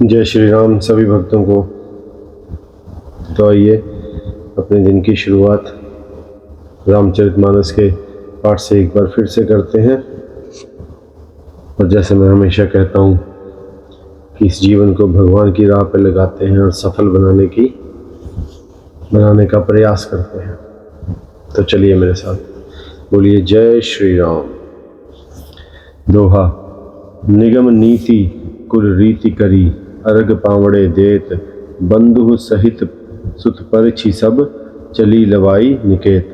जय श्री राम सभी भक्तों को। तो आइए अपने दिन की शुरुआत रामचरितमानस के पाठ से एक बार फिर से करते हैं। और जैसे मैं हमेशा कहता हूँ कि इस जीवन को भगवान की राह पर लगाते हैं और सफल बनाने का प्रयास करते हैं। तो चलिए मेरे साथ बोलिए जय श्री राम। दोहा। निगम नीति कुल रीति करी, अर्घ पावड़े देत, बंधु सहित सुत परछि सब, चली लवाई निकेत।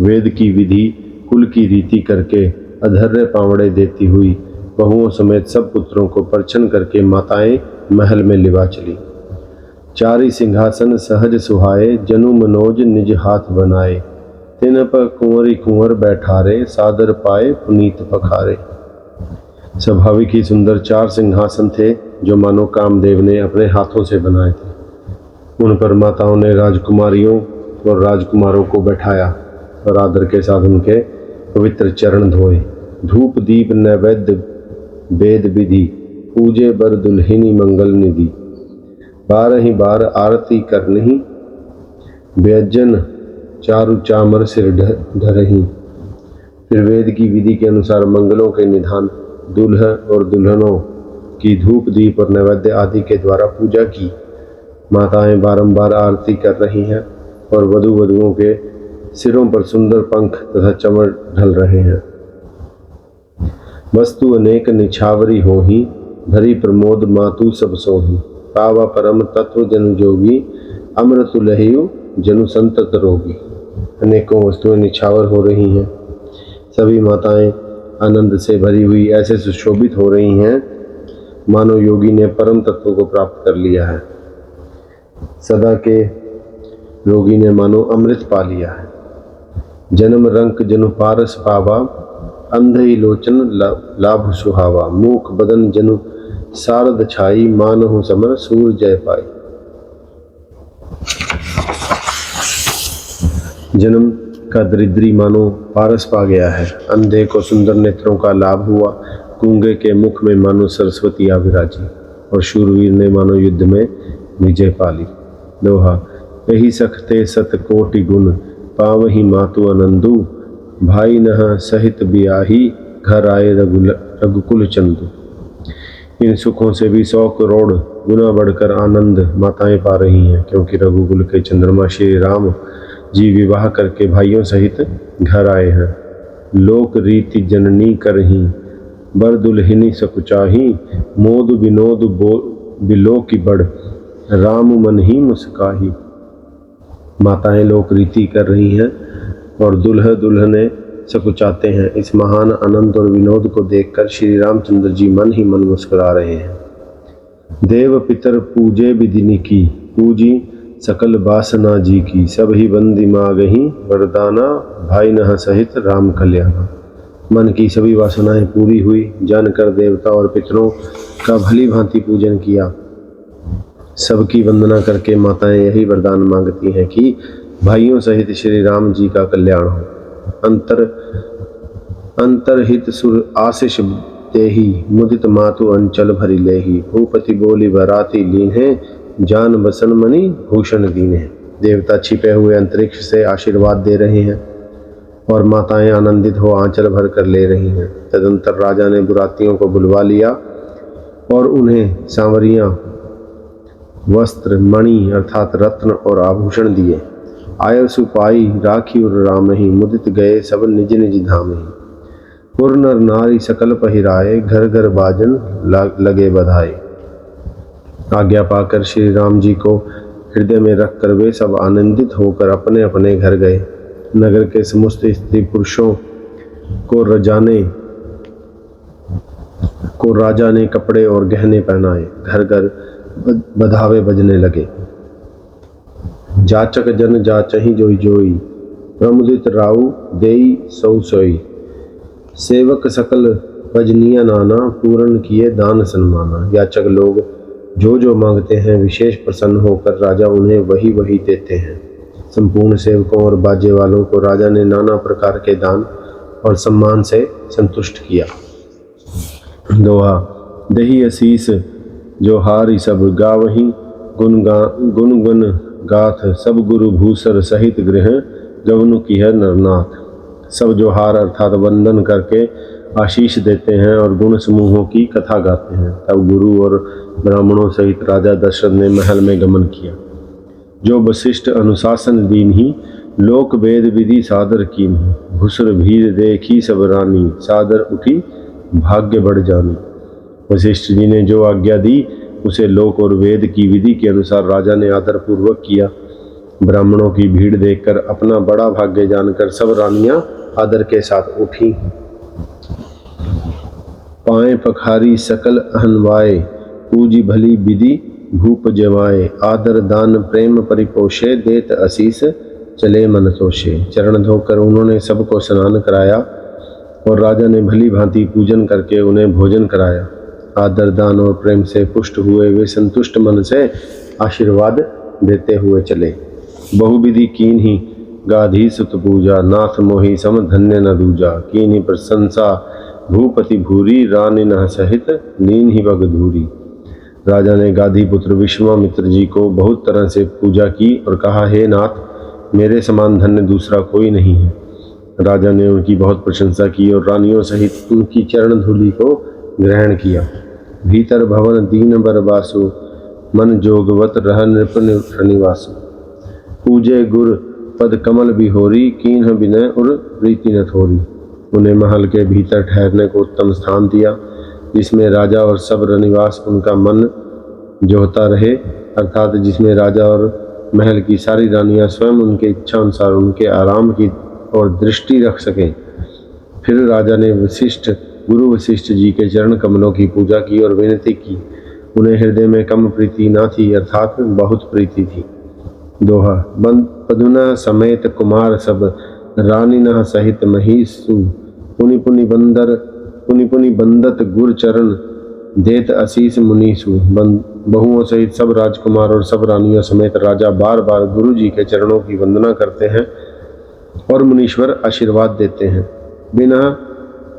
वेद की विधि कुल की रीति करके अधर्य पावड़े देती हुई बहुओं समेत सब पुत्रों को परछन करके माताएं महल में लिवा चली। चारि सिंहासन सहज सुहाए, जनु मनोज निज हाथ बनाए। तिन पर कुंवरी कुंवर बैठारे, सादर पाए पुनीत पखारे। स्वाभाविक ही सुंदर 4 सिंहासन थे जो मानो कामदेव ने अपने हाथों से बनाए थे। उन पर माताओं ने राजकुमारियों और राजकुमारों को बैठाया और आदर के साथ उनके पवित्र चरण धोए। धूप दीप नैवेद्य वेद विधि, पूजे बर दुल्हिनी मंगल निधि। 12 बार आरती करनहि, व्यंजन चारु चामर सिर धरहि। फिर वेद की विधि के अनुसार मंगलों के निधान, दुल्हन और दुल्हनों की धूप दीप और नैवेद्य आदि के द्वारा पूजा की। माताएं बारंबार आरती कर रही हैं और वधुओं के सिरों पर सुंदर पंख तथा चमर ढल रहे हैं। वस्तु अनेक निछावरी होही, धरी प्रमोद मातु सब सोही। पावा परम तत्व जनु जोगी, अमृत लहियु जनु संतत रोगी। अनेकों वस्तुएं निछावर हो रही हैं। सभी माताएं आनंद से भरी हुई ऐसे सुशोभित हो रही हैं मानो योगी ने परम तत्व को प्राप्त कर लिया है। सदा के रोगी ने मानो अमृत पा लिया है। जन्म रंक जनु पारस पावा, अंध ही लोचन लाभ सुहावा। मूक बदन जनु सारद छाई, मानहु समर सूर जय पाई। जन्म का दरिद्री मानो पारस पा गया है। अंधे को सुंदर नेत्रों का लाभ हुआ। गूंगे के मुख में मानो सरस्वती आ विराजी और शूरवीर ने मानो युद्ध में विजय पाली। दोहा। यही सखते सत कोटि गुण, पावहि मातु आनंदु। भाई नह सहित बियाही, घर आए रघुकुल चंदु। इन सुखों से भी 100 करोड़ गुना बढ़कर आनंद माताएं पा रही हैं, क्योंकि रघुकुल के चंद्रमा श्री राम जी विवाह करके भाइयों सहित घर आए हैं। लोक रीति जननी करही, बर दुल्हिनी सकुचाही। मोद विनोद बिलो की बढ़, राम मन ही मुस्काही। माताएं लोक रीति कर रही हैं और दुल्हने सकुचाते हैं। इस महान आनंद और विनोद को देखकर श्री रामचंद्र जी मन ही मन मुस्कुरा रहे हैं। देव पितर पूजे विधिनि की, पूजी सकल बासना जी की। सब ही बंदी मागही, वरदाना भाई नह सहित राम कल्याणा। मन की सभी वासनाएं पूरी हुई। जानकर देवता और पितरों का भली भांति पूजन किया। सबकी वंदना करके माताएं यही वरदान मांगती हैं कि भाइयों सहित श्री राम जी का कल्याण हो। अंतरहित सुर आशीष देही, मुदित मातु अंचल भरी लेही। भूपति बोली बराती लीन्हे, जान बसन मणि भूषण दीने। देवता छिपे हुए अंतरिक्ष से आशीर्वाद दे रहे हैं और माताएं आनंदित हो आंचल भर कर ले रही हैं। तदंतर राजा ने बुरातियों को बुलवा लिया और उन्हें सांवरियां वस्त्र, मणि अर्थात रत्न और आभूषण दिए। आय सुपाई राखी और राम ही, मुदित गए सब निज निज धाम ही। पुर नर नारी सकल पहिराए, घर घर बाजन लगे बधाई। आज्ञा पाकर श्री राम जी को हृदय में रखकर वे सब आनंदित होकर अपने अपने घर गए। नगर के समस्त स्त्री पुरुषों को राजा ने कपड़े और गहने पहनाए। घर घर बधावे बजने लगे। जाचक जन जाचहि जोई जोई, प्रमुदित राउ देई सौ सोई। सेवक सकल भजनिया नाना, पूर्ण किए दान सन्माना। याचक लोग जो जो मांगते हैं विशेष प्रसन्न होकर राजा उन्हें वही वही देते हैं। संपूर्ण सेवकों और बाजे वालों को राजा ने नाना प्रकार के दान और सम्मान से संतुष्ट किया। दोहा। दही असीस जो हारी सब गावही गुन गुन गाथ सब गुरु भूसर सहित गृह गवनु की है नरनाथ। सब जो हार अर्थात वंदन करके आशीष देते हैं और गुण समूहों की कथा गाते हैं। तब गुरु और ब्राह्मणों सहित राजा दशरथ ने महल में गमन किया। जो वशिष्ठ अनुशासन दीन ही लोक वेद विधि सादर कीन। भूसर भीर देखी सब रानी सादर उठी भाग्य बढ़ जानी। वशिष्ठ जी ने जो आज्ञा दी उसे लोक और वेद की विधि के अनुसार राजा ने आदर पूर्वक किया। ब्राह्मणों की भीड़ देखकर अपना बड़ा भाग्य जानकर सब रानियां आदर के साथ उठी। पाए पखारी सकल अहनवाए पूजी भली विधि भूप जवाए। आदर दान प्रेम परिपोषे देत असीस चले मन तोषे। चरण धोकर उन्होंने सबको स्नान कराया और राजा ने भली भांति पूजन करके उन्हें भोजन कराया। आदर दान और प्रेम से पुष्ट हुए वे संतुष्ट मन से आशीर्वाद देते हुए चले। बहुविधि कीन ही गाधी सुत पूजा नाथ मोहि सम धन्य न दूजा। कीन ही प्रशंसा भूपति भूरी रानी न सहित लीन ही बग धूरी। राजा ने गाधी पुत्र विश्वामित्र जी को बहुत तरह से पूजा की और कहा, हे नाथ, मेरे समान धन्य दूसरा कोई नहीं है। राजा ने उनकी बहुत प्रशंसा की और रानियों सहित उनकी चरण धूलि को ग्रहण किया। भीतर भवन दीन बर बासु मन जोगवत रह नृप निवासु। पूजे गुर पद कमल बिहोरी कीन्ह विनय उर प्रीति न थोरी। उन्हें महल के भीतर ठहरने को उत्तम स्थान दिया जिसमें राजा और सब रनिवास उनका मन जोहता रहे, अर्थात जिसमें राजा और महल की सारी रानियां स्वयं उनके इच्छा अनुसार उनके आराम की ओर दृष्टि रख सकें। फिर राजा ने गुरु वशिष्ठ जी के चरण कमलों की पूजा की और विनती की। उन्हें हृदय में कम प्रीति न थी, अर्थात बहुत प्रीति थी। दोहा पदुना समेत कुमार सब रानी न सहित महीसु। पुनि पुनि बंदत गुर चरण देत असीस मुनीसु। बहुओं सहित सब राजकुमार और सब रानियों समेत राजा बार बार गुरु जी के चरणों की वंदना करते हैं और मुनीश्वर आशीर्वाद देते हैं। बिना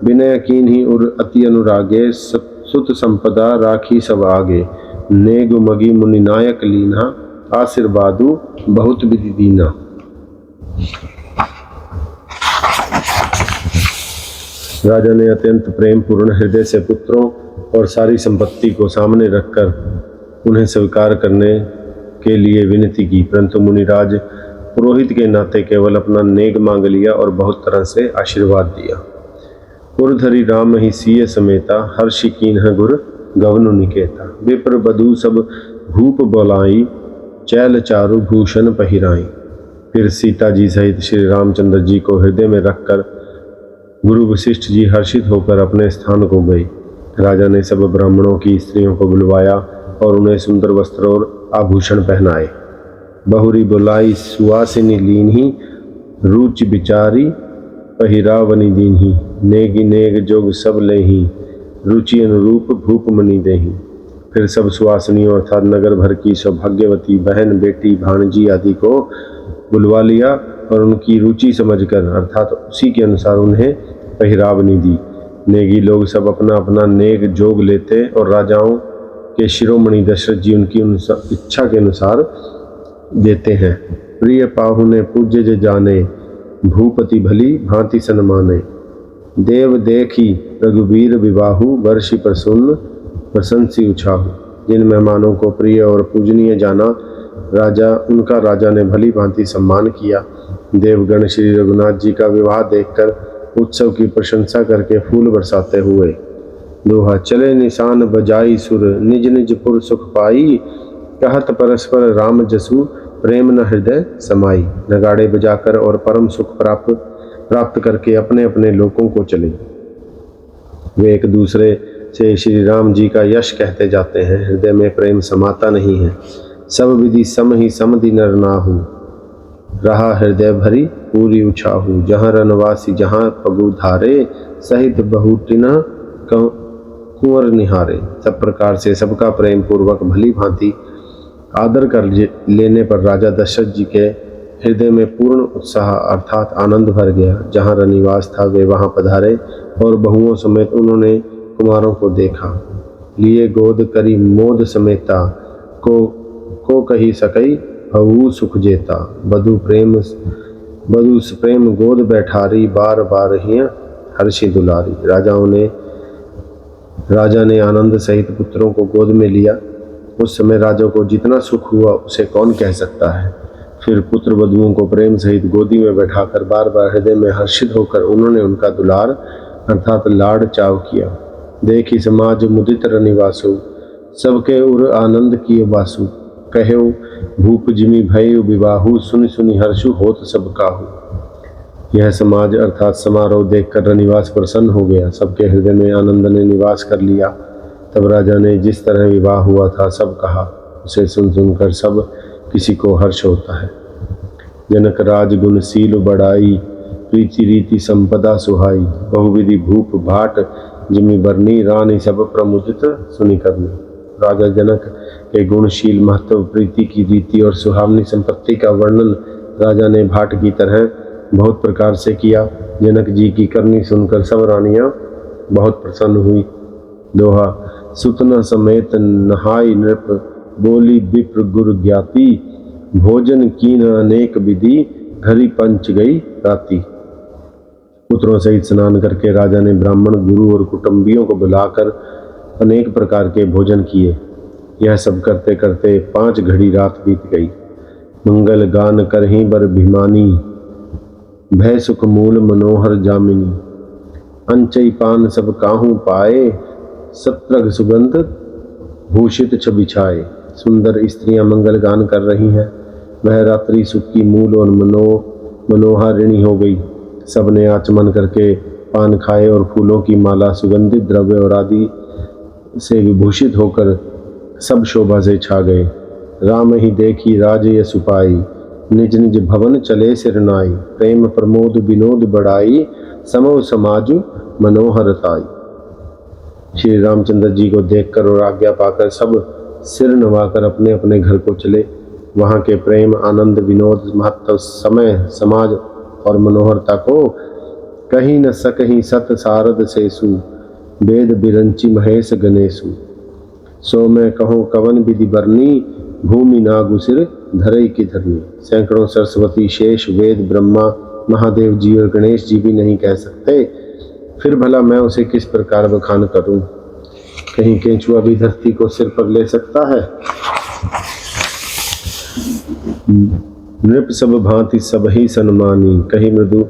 विनय कीन ही उर अति अनुरागे सुत संपदा राखी सब आगे। नेगु मगी मुनि नायक लीना आशीर्वादु बहुत विधि दीना। राजा ने अत्यंत प्रेम पूर्ण हृदय से पुत्रों और सारी संपत्ति को सामने रखकर उन्हें स्वीकार करने के लिए विनती की, परंतु मुनिराज पुरोहित के नाते केवल अपना नेग मांग लिया और बहुत तरह से आशीर्वाद दिया। उर्धरी राम ही सीय समेता हर्षि कीन्ह गुर गवनु निकेता। विप्र बधू सब भूप बोलाई चैल चारु भूषण पहिराई। फिर सीता जी सहित श्री रामचंद्र जी को हृदय में रखकर गुरु वशिष्ठ जी हर्षित होकर अपने स्थान को गए। राजा ने सब ब्राह्मणों की स्त्रियों को बुलवाया और उन्हें सुंदर वस्त्र और आभूषण पहनाए। बहुरी बुलाई सुवासिनी लीन्ही रुचि बिचारी पहिरावनी दीन्ही। नेगी नेग जोग सब लेही रुचि अनुरूप भूप मनी देही। फिर सब सुवासिनियों अर्थात नगर भर की सौभाग्यवती बहन बेटी भाणजी आदि को बुलवा लिया और उनकी रुचि समझकर अर्थात उसी के अनुसार उन्हें पहिरावनी दी। नेगी लोग सब अपना अपना नेग जोग लेते और राजाओं के शिरोमणि दशरथ जी उनकी इच्छा के अनुसार देते हैं। प्रिय पाहुने पूज्य जे जाने भूपति भली भांति सन्माने। देव देखी रघुवीर विवाहु वर्षि प्रसन्न प्रशंसी उछाहु। जिन मेहमानों को प्रिय और पूजनीय जाना उनका राजा ने भली भांति सम्मान किया। देवगण श्री रघुनाथ जी का विवाह देखकर उत्सव की प्रशंसा करके फूल बरसाते हुए। दोहा चले निशान बजाई सुर निज निज पुर सुख पाई। कहत परस्पर राम जसु प्रेम न हृदय समाई। नगाड़े बजाकर और परम सुख प्राप्त करके अपने अपने लोकों को चले। वे एक दूसरे से श्री राम जी का यश कहते जाते हैं। हृदय में प्रेम समाता नहीं है। सब विधि सम ही समधि नर नाहु। रहा हृदय भरी पूरी उछाहू। जहाँ रनवासी जहाँ पगु धारे सहित बहुटिना कुंवर निहारे। सब प्रकार से सबका प्रेम पूर्वक भली भांति आदर कर लेने पर राजा दशरथ जी के हृदय में पूर्ण उत्साह अर्थात आनंद भर गया। जहाँ रनिवास था वे वहाँ पधारे और बहुओं समेत उन्होंने कुमारों को देखा। लिए गोद करी मोद समेता, को कही सकई हऊ सुख जेता। बधु प्रेम गोद बैठारी, बार बार ही हर्षि दुलारी। राजा ने आनंद सहित पुत्रों को गोद में लिया। उस समय राजा को जितना सुख हुआ उसे कौन कह सकता है। फिर पुत्र वधुओं को प्रेम सहित गोदी में बैठाकर बार बार हृदय में हर्षित होकर उन्होंने उनका दुलार अर्थात लाड़ चाव किया। देखी समाज मुदित रनिवासु, सबके उर आनंद किए वासु। कहो भूप जिमि भयउ विवाहु, सुनि सुनि हर्षु होत सब काहू। यह समाज अर्थात समारोह देखकर रनिवास प्रसन्न हो गया, सबके हृदय में आनंद ने निवास कर लिया। तब राजा ने जिस तरह विवाह हुआ था सब कहा। उसे सुन सुनकर सब किसी को हर्ष होता है। जनक राज गुणशील बड़ाई, प्रीति रीति संपदा सुहाई। बहुविधि भूप भाट जिमि बरनी, रानी सब प्रमुदित सुनि करनी। राजा जनक के गुणशील महत्व, प्रीति की रीति और सुहावनी संपत्ति का वर्णन राजा ने भाट की तरह बहुत प्रकार से किया। जनक जी की करनी सुनकर सब रानियां बहुत प्रसन्न हुई। दोहा सुतना समेत नहाई नृप, बोली विप्र गुरु ज्ञाति। भोजन कीन अनेक विधि, घरी पंच गई राती। पुत्रों सहित स्नान करके राजा ने ब्राह्मण गुरु और कुटुंबियों को बुलाकर अनेक प्रकार के भोजन किए। यह सब करते करते 5 घड़ी रात बीत गई। मंगल गान करहीं बर भिमानी, भय सुख मूल मनोहर जामिनी। अंचई पान सब काहू पाए, सत्रग सुगंध भूषित छबिछाए। सुंदर स्त्रियां मंगल गान कर रही हैं। वह रात्रि सुख की मूल और मनोहारिणी हो गई। सबने आचमन करके पान खाए और फूलों की माला, सुगंधित द्रव्य और आदि से विभूषित होकर सब शोभा से छा गए। राम ही देखी राज यश पाई, निज निज भवन चले सिरनाई। प्रेम प्रमोद विनोद बढ़ाई, समो समाज मनोहरताई। श्री रामचंद्र जी को देखकर और आज्ञा पाकर सब सिर नवाकर अपने अपने घर को चले। वहाँ के प्रेम, आनंद, विनोद, महत्व, समय, समाज और मनोहरता को कहीं न सकहीं सत सारद सेसु। वेद बिरंची महेश गणेशु। सो मैं कहूँ कवन विधि बरनी, भूमि नागुसिर धरई की धरनी। सैकड़ों सरस्वती, शेष, वेद, ब्रह्मा, महादेव जी और गणेश जी भी नहीं कह सकते, फिर भला मैं उसे किस प्रकार बखान करूं। कहीं केंचुआ भी धरती को सिर पर ले सकता है। नृप सब भांति सब ही सन्मानी, कहीं मृदु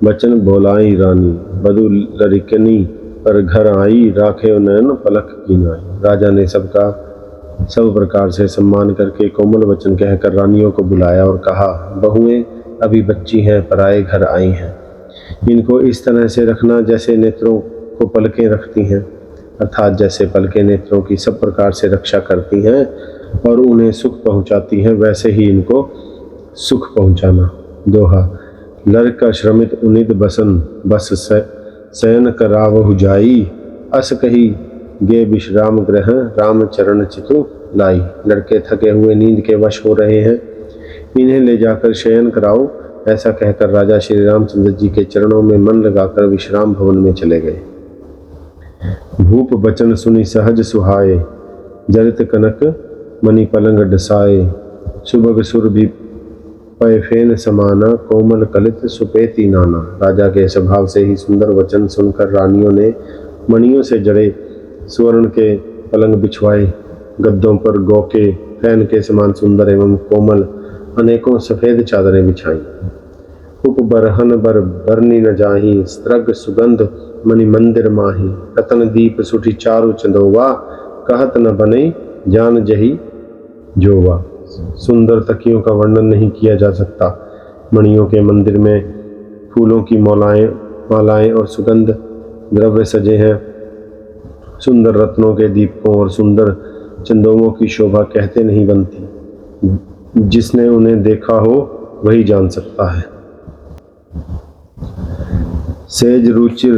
वचन बोलाई रानी। बधु लरिकनी पर घर आई, राखे नयन पलक की नाई। राजा ने सबका सब प्रकार से सम्मान करके कोमल वचन कहकर रानियों को बुलाया और कहा, बहुएं अभी बच्ची हैं, पराए घर आई हैं। इनको इस तरह से रखना जैसे नेत्रों को पलकें रखती हैं, अर्थात जैसे पलकें नेत्रों की सब प्रकार से रक्षा करती हैं और उन्हें सुख पहुंचाती हैं, वैसे ही इनको सुख पहुंचाना। दोहा लड़का श्रमित उनिद बसन, बस शयन करावहु जाई। अस कही गे विश्राम ग्रह, राम चरण चितु लाई। लड़के थके हुए नींद के वश हो रहे हैं, इन्हें ले जाकर शयन कराओ। ऐसा कहकर राजा श्री रामचंद्र जी के चरणों में मन लगाकर विश्राम भवन में चले गए। भूप बचन सुनि सहज सुहाए, जरित कनक मणि पलंग डसाए। सुबह सुर भी पय फेन समाना, कोमल कलित सुपेती नाना। राजा के स्वभाव से ही सुंदर वचन सुनकर रानियों ने मणियों से जड़े स्वर्ण के पलंग बिछवाए। गद्दों पर गौ के फैन के समान सुंदर एवं कोमल अनेकों सफेद चादरें बिछाई। उप बरहन बर बरनी न जाही, स्त्रग सुगंध मणि मंदिर माही। रतन दीप सुठी चारु चंदोवा, कहत न बने जान जही जोवा। सुंदर तकियों का वर्णन नहीं किया जा सकता। मणियों के मंदिर में फूलों की मालाएं और सुगंध द्रव्य सजे हैं। सुंदर रत्नों के दीपकों और सुंदर चंदोमों की शोभा कहते नहीं बनती। जिसने उन्हें देखा हो वही जान सकता है। सेज रुचिर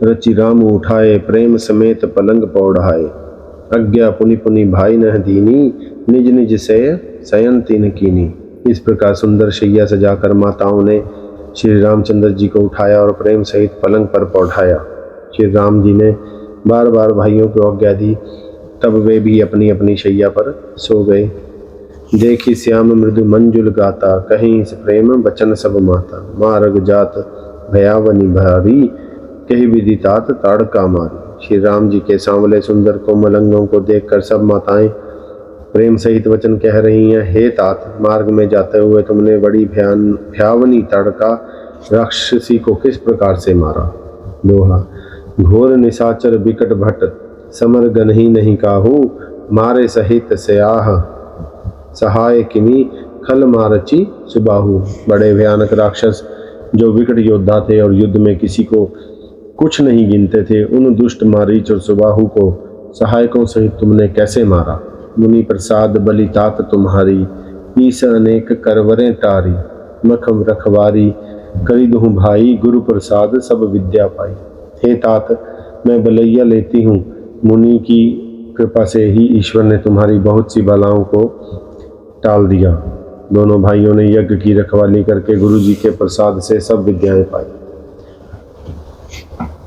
रचि राम उठाए, प्रेम समेत पलंग पौढ़ाए। प्रज्ञा पुनि पुनि भाई नह दीनी, निज निज से शयन तीन कीनी। इस प्रकार सुंदर शैया सजाकर माताओं ने श्री रामचंद्र जी को उठाया और प्रेम सहित पलंग पर पौढ़ाया। श्री राम जी ने बार बार भाइयों को आज्ञा दी तब वे भी अपनी अपनी शैया पर सो गए। देखी श्याम मृदु मंजुल गाता, कहीं इस प्रेम बचन सब माता। मार्ग जात भयावनी भारी, कही विधि तात ताड़का मारी। श्री राम जी के सांवले सुंदर कोमल अंगों को देखकर सब माताएं प्रेम सहित वचन कह रही हैं, हे तात, मार्ग में जाते हुए तुमने बड़ी भयावनी ताड़का राक्षसी को किस प्रकार से मारा। दोहा, घोर निशाचर बिकट भट्ट, समर गन ही नहीं काहू। मारे सहित स्याह सहाय किमी, खल मारची सुबाहु। बड़े भयानक राक्षस जो विकट योद्धा थे और युद्ध में किसी को कुछ नहीं गिनते थे, उन दुष्ट मारीच और सुबाहु को सहायकों सहित तुमने कैसे मारा। मुनि प्रसाद बलि तात तुम्हारी, ईस अनेक करवरें टारी। मखम रखवारी करी दुहु भाई, गुरु प्रसाद सब विद्या पाई। हे तात, मैं बलैया लेती हूँ, मुनि की कृपा से ही ईश्वर ने तुम्हारी बहुत सी बलाओं को टाल दिया। दोनों भाइयों ने यज्ञ की रखवाली करके गुरु जी के प्रसाद से सब विद्याएं पाई।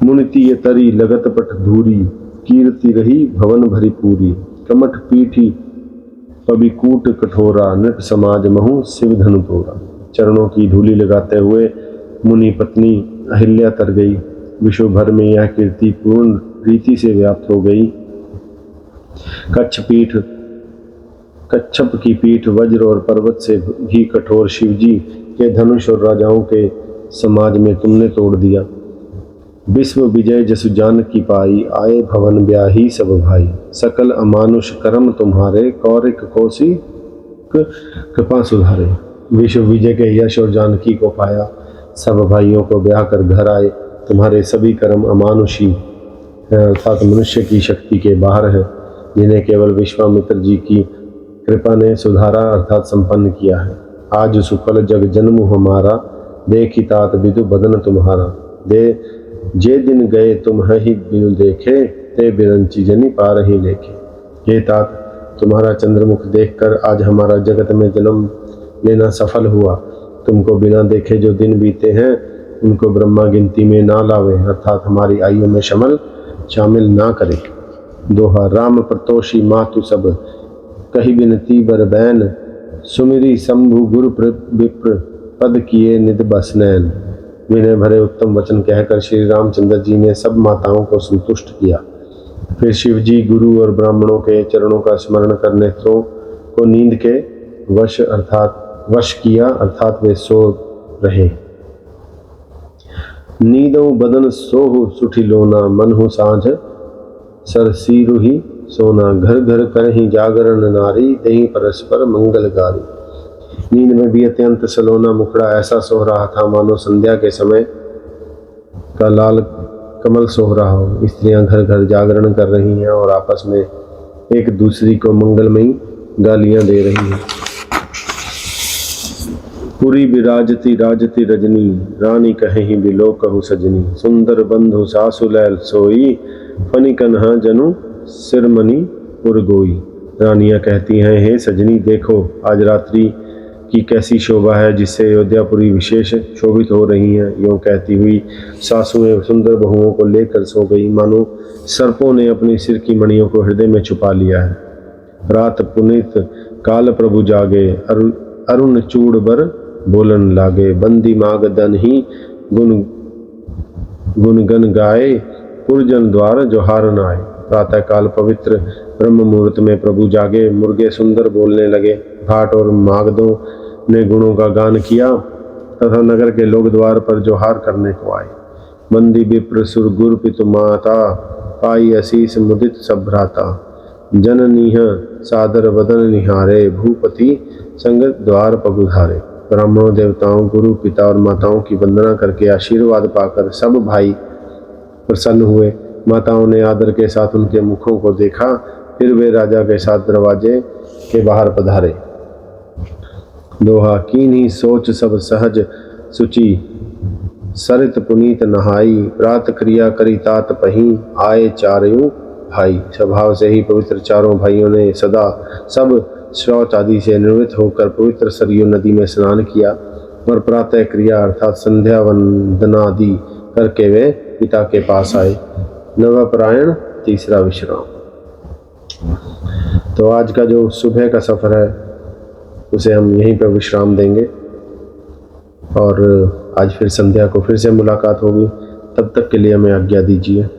मुनिति ये तरी लगत पट धूरी, कीर्ति रही भवन भरी पूरी। कमठ पीठी पबिकूट कठोरा, नृप समाज महु शिव धनु तोरा। चरणों की धूली लगाते हुए मुनि पत्नी अहिल्या तर गई। विश्व भर में यह कीर्ति पूर्ण रीति से व्याप्त हो गई। कच्छप की पीठ वज्र और पर्वत से भी कठोर शिवजी के धनुष और राजाओं के समाज में तुमने तोड़ दिया। विश्व विजय जसु जान की पाई, आए भवन ब्याही सब भाई। सकल अमानुष कर्म तुम्हारे, कौरिक कौशिक कृपा सुधारे। विश्व विजय के यश और जानकी को पाया, सब भाइयों को ब्याह कर घर आए। तुम्हारे सभी कर्म अमानुषी हैं, अर्थात मनुष्य की शक्ति के बाहर है, जिन्हें केवल विश्वामित्र जी की कृपा ने सुधारा अर्थात संपन्न किया है। आज सुफल जग जन्म हमारा, देखी तात विदु बदन तुम्हारा। दे जे दिन गए तुम ही बिनु देखे, ते बिरंची जनी पार ही लेखे। हे तात, तुम्हारा चंद्रमुख देखकर आज हमारा जगत में जन्म लेना सफल हुआ। तुमको बिना देखे जो दिन बीते हैं, उनको ब्रह्मा गिनती में ना लावे, अर्थात हमारी आयु में शामिल ना करे। दोहा, राम प्रतोषी मातु सब, कही बिनती बर बैन। सुमिरी शंभु गुरु विप्र, पद किए निध बसनैन। विनय भरे उत्तम वचन कहकर श्री रामचंद्र जी ने सब माताओं को संतुष्ट किया। फिर शिव जी गुरु और ब्राह्मणों के चरणों का स्मरण कर नेत्रों को नींद के वश किया, अर्थात वे सो रहे। नींदों बदन सोहु सुठी लोना, मन हो साँझ सरसीरु ही सोना। घर घर करहि जागरण नारी, दही परस्पर मंगल गारी। नींद में भी अत्यंत सलोना मुखड़ा ऐसा सो रहा था मानो संध्या के समय का लाल कमल सो रहा हो। स्त्रियां घर घर जागरण कर रही हैं और आपस में एक दूसरी को मंगलमयी गालियां दे रही हैं। पुरी विराजती राजती रजनी, रानी कहीं बिलो कहु सजनी। सुंदर बंधु सासु लैल सोई, फनी कन्हा जनु सिरमनी उर्गोई। रानियां कहती हैं, हे सजनी देखो आज रात्रि की कैसी शोभा है, जिससे अयोध्यापुरी विशेष शोभित हो रही हैं। यूँ कहती हुई सासुएं सुंदर बहुओं को लेकर सो गई, मानो सर्पों ने अपनी सिर की मणियों को हृदय में छुपा लिया है। रात पुनीत काल प्रभु जागे, अरुण चूड़ बर बोलन लागे। बंदी माग दन ही गुनगन गाए, पुरजन द्वार जोहारन आए। प्रातः काल पवित्र ब्रह्म मुहूर्त में प्रभु जागे, मुर्गे सुंदर बोलने लगे। भाट और मागदों ने गुणों का गान किया तथा नगर के लोग द्वार पर जोहार करने को आए। बंदी विप्र सुर गुर पितु माता, पाई असीस मुदित सब भ्राता। जननीह सादर वदन निहारे, भूपति संग द्वार पगुधारे। ब्राह्मणों देवताओं गुरु पिता और माताओं की वंदना करके आशीर्वाद पाकर सब भाई प्रसन्न हुए। माताओं ने आदर के साथ उनके मुखों को देखा, फिर वे राजा के साथ दरवाजे के बाहर पधारे। दोहा, कीन्ही सोच सब सहज सुचि, सरित पुनीत नहाई। प्रात क्रिया करी तात पही, आए चारयों भाई। स्वभाव से ही पवित्र चारों भाइयों ने सदा सब शौच आदि से निवृत्त होकर पवित्र सरयू नदी में स्नान किया और प्रातः क्रिया अर्थात संध्या वंदनादि करके वे पिता के पास आए। नवपरायण तीसरा विश्राम। तो आज का जो सुबह का सफ़र है उसे हम यहीं पर विश्राम देंगे और आज फिर संध्या को फिर से मुलाकात होगी। तब तक के लिए हमें आज्ञा दीजिए।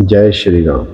जय श्री राम।